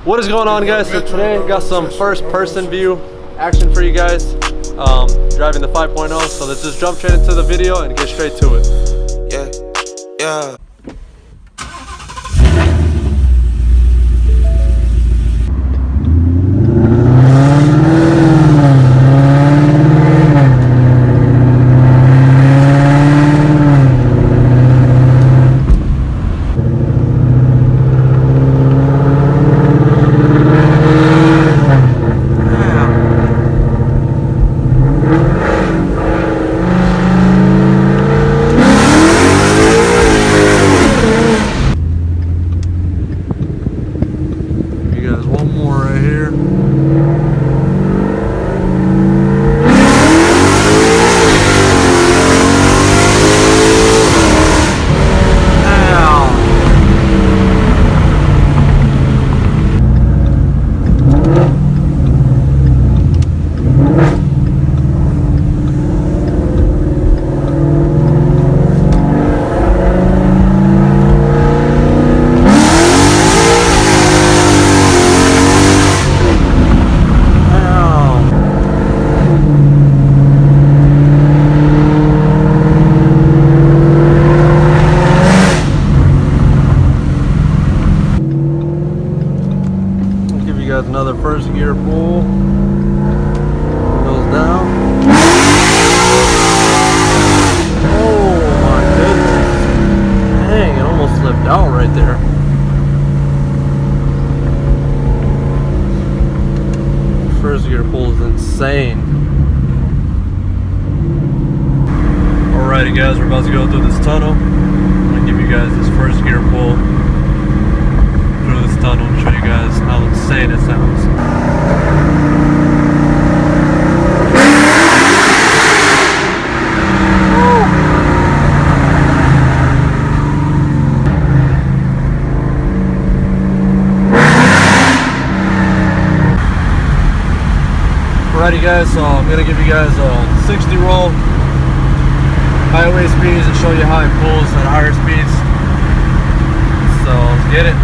What is going on, guys? So today got some first person view action for you guys, driving the 5.0. So let's just jump straight into the video and get straight to it. Yeah. Another first gear pull, goes down. Oh my goodness, dang, it almost slipped out right there. First gear pull is insane. Alrighty guys, we're about to go through this tunnel. I'm gonna give you guys this first gear pull through this tunnel and show you guys how insane it sounds. Alrighty guys, so I'm gonna give you guys a 60 roll highway speeds and show you how it pulls at higher speeds. So let's get it.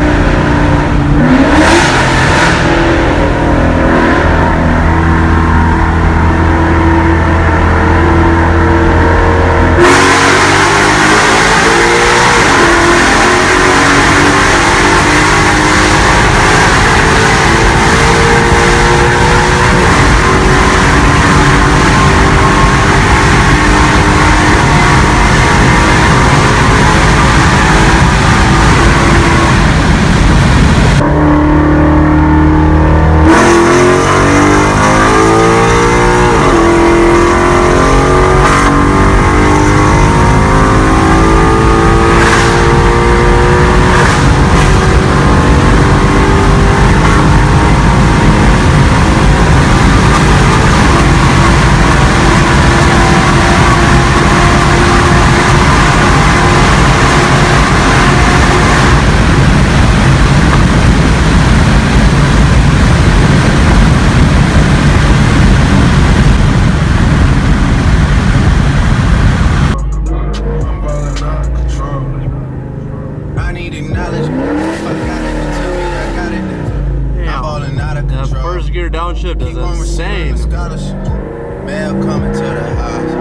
First gear downshift is insane. Mail coming to the house.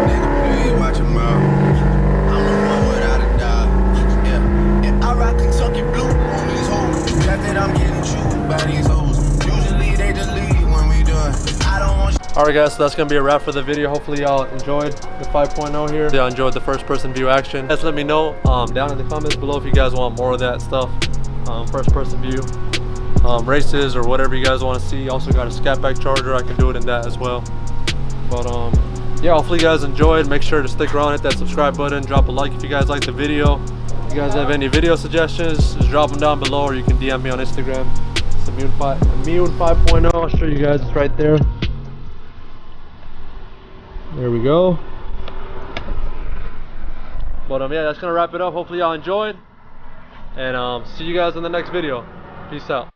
Nigga, please watch your mouth. I'm the one without a doubt. Yeah, and I rock Kentucky blue on these hoes. That I'm getting chewed by these hoes. Usually they just leave when we done. I don't want. Alright guys, so that's gonna be a wrap for the video. Hopefully y'all enjoyed the 5.0 here. Y'all enjoyed the first person view action. Guys, let me know down in the comments below if you guys want more of that stuff. First person view. Races or whatever you guys want to see. Also got a scat back charger, I can do it in that as well. But yeah, hopefully you guys enjoyed. Make sure to stick around, hit that subscribe button, drop a like if you guys like the video. If you guys have any video suggestions, just drop them down below, or you can DM me on Instagram. It's Immune 5.0. I'll show you guys, it's right there. There we go. But yeah, that's gonna wrap it up. Hopefully y'all enjoyed, and see you guys in the next video. Peace out.